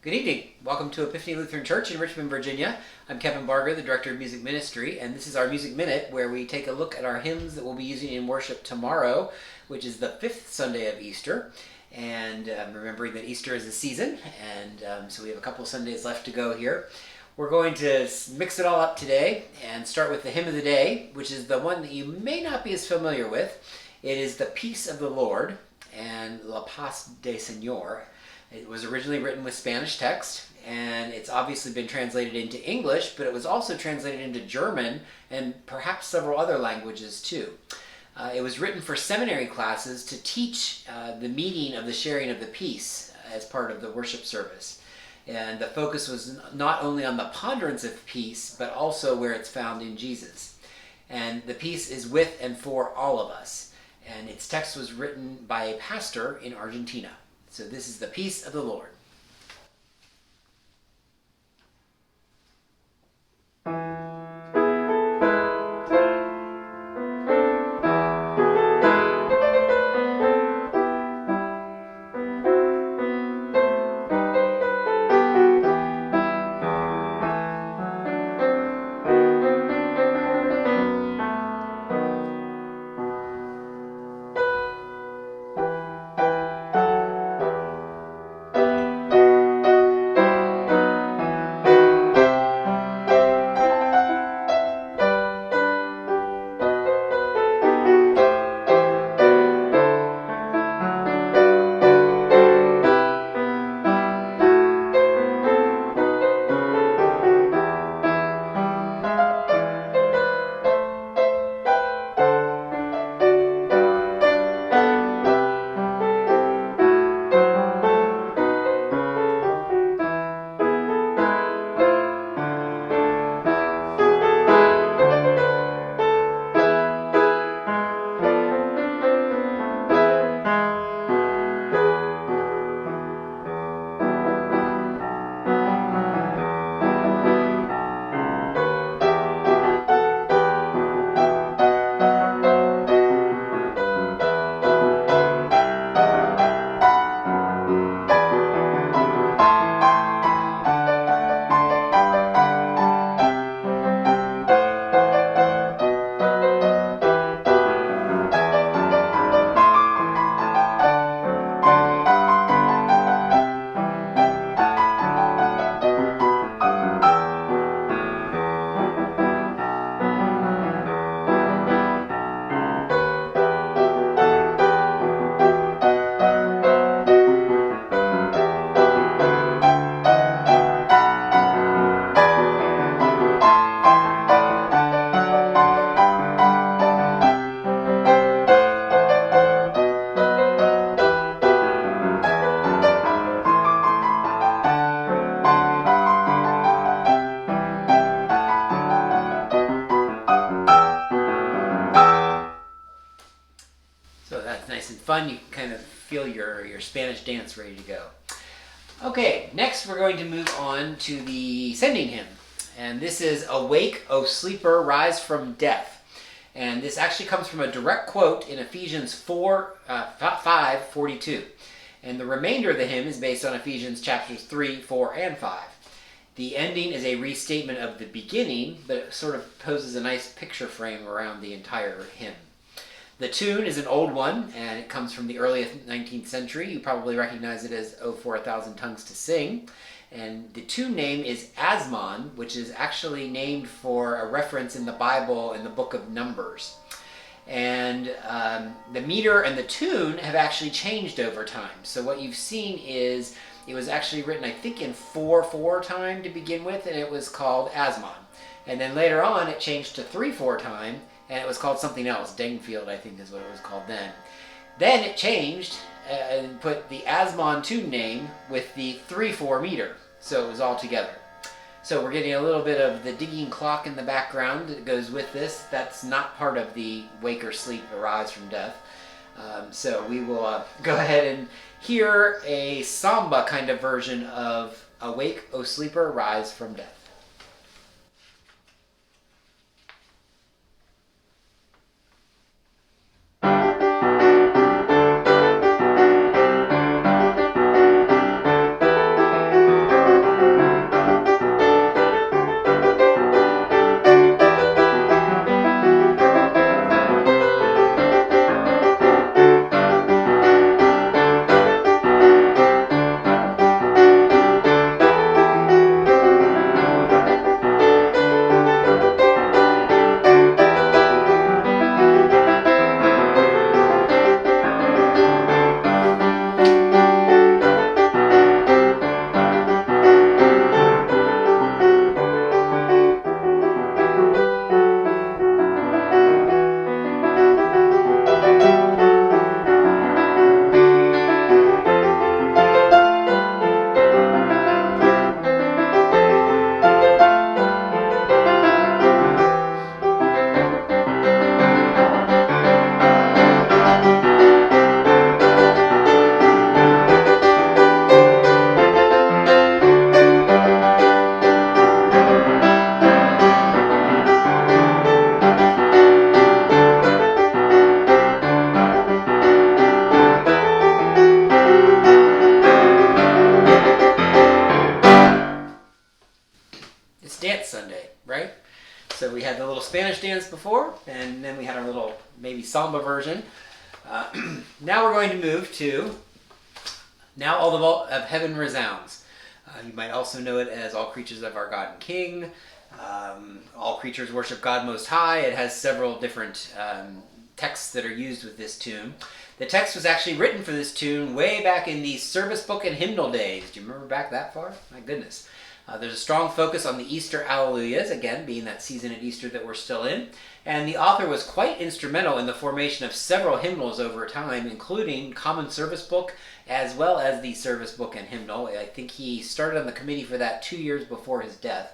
Good evening. Welcome to Epiphany Lutheran Church in Richmond, Virginia. I'm Kevin Barger, the Director of Music Ministry, and this is our Music Minute, where we take a look at our hymns that we'll be using in worship tomorrow, which is the fifth Sunday of Easter. And remembering that Easter is a season, and so we have a couple of Sundays left to go here. We're going to mix it all up today and start with the hymn of the day, which is the one that you may not be as familiar with. It is The Peace of the Lord and La Paz del Señor. It was originally written with Spanish text, and it's obviously been translated into English, but it was also translated into German and perhaps several other languages too. It was written for seminary classes to teach the meaning of the sharing of the peace as part of the worship service. And the focus was not only on the ponderance of peace, but also where it's found in Jesus. And the peace is with and for all of us. And its text was written by a pastor in Argentina. So this is the peace of the Lord. So that's nice and fun. You can kind of feel your Spanish dance ready to go. Okay, next we're going to move on to the sending hymn. And this is Awake, O Sleeper, Rise from Death. And this actually comes from a direct quote in Ephesians 5:42. And the remainder of the hymn is based on Ephesians chapters 3, 4, and 5. The ending is a restatement of the beginning, but it sort of poses a nice picture frame around the entire hymn. The tune is an old one, and it comes from the early 19th century. You probably recognize it as "Oh, for a Thousand Tongues to Sing." And the tune name is Asmon, which is actually named for a reference in the Bible in the book of Numbers. And the meter and the tune have actually changed over time. So what you've seen is it was actually written, I think, in 4/4 time to begin with, and it was called Asmon. And then later on, it changed to 3/4 time, and it was called something else. Dengfield, I think, is what it was called then. Then it changed and put the Asmon tune name with the 3/4 meter, so it was all together. So we're getting a little bit of the digging clock in the background that goes with this. That's not part of the wake or sleep, arise from death. So we will go ahead and hear a samba kind of version of Awake, O Sleeper, Rise from Death. Day, right? So we had the little Spanish dance before, and then we had our little maybe samba version. Now we're going to move to Now All the Vault of Heaven Resounds. You might also know it as All Creatures of Our God and King. All Creatures Worship God Most High. It has several different texts that are used with this tune. The text was actually written for this tune way back in the service book and hymnal days. Do you remember back that far? My goodness. There's a strong focus on the Easter Alleluias, again, being that season at Easter that we're still in. And the author was quite instrumental in the formation of several hymnals over time, including Common Service Book, as well as the service book and hymnal. I think he started on the committee for that 2 years before his death.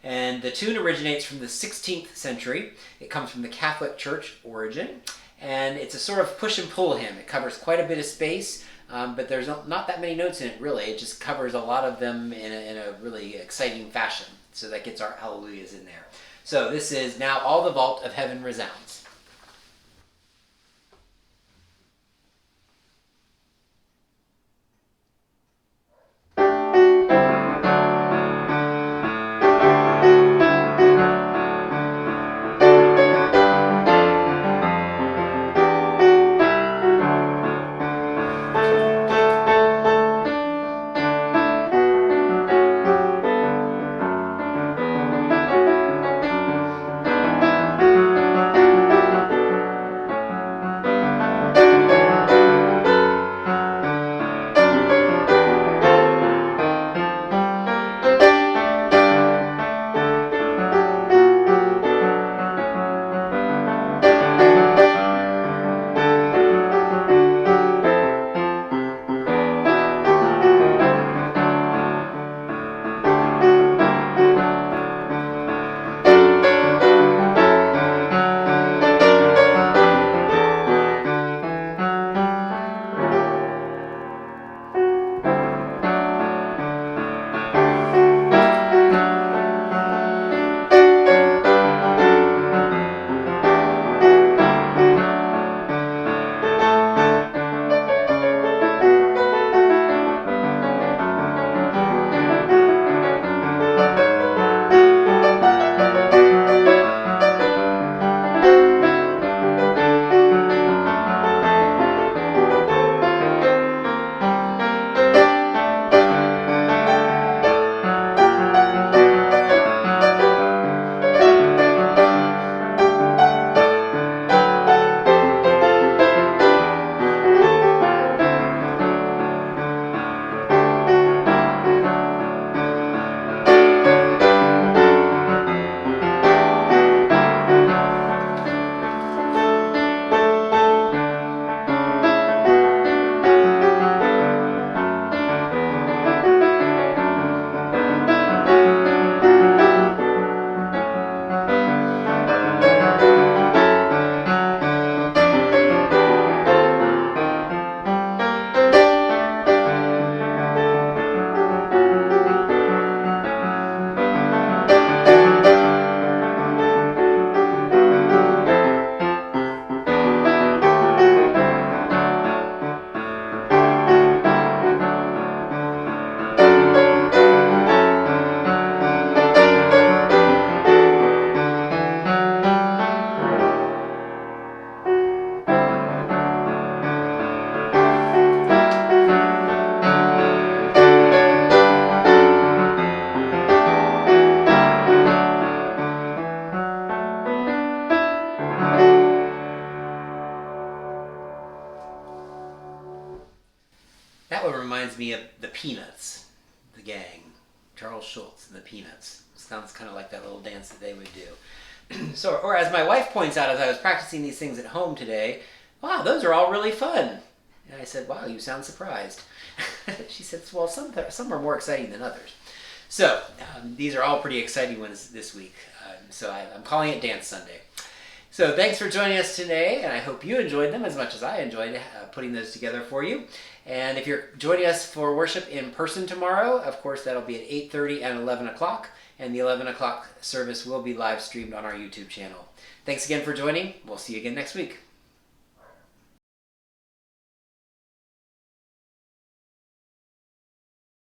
And the tune originates from the 16th century. It comes from the Catholic Church origin. And it's a sort of push and pull hymn. It covers quite a bit of space, but there's not that many notes in it, really. It just covers a lot of them in a really exciting fashion. So that gets our Alleluias in there. So this is Now All the Vault of Heaven Resounds. That one reminds me of the Peanuts, the gang. Charles Schultz and the Peanuts. Sounds kind of like that little dance that they would do. So, or as my wife points out as I was practicing these things at home today, wow, those are all really fun. And I said, wow, you sound surprised. She said, well, some are more exciting than others. So, these are all pretty exciting ones this week. So I'm calling it Dance Sunday. So thanks for joining us today, and I hope you enjoyed them as much as I enjoyed putting those together for you. And if you're joining us for worship in person tomorrow, of course, that'll be at 8:30 and 11 o'clock, and the 11 o'clock service will be live streamed on our YouTube channel. Thanks again for joining. We'll see you again next week.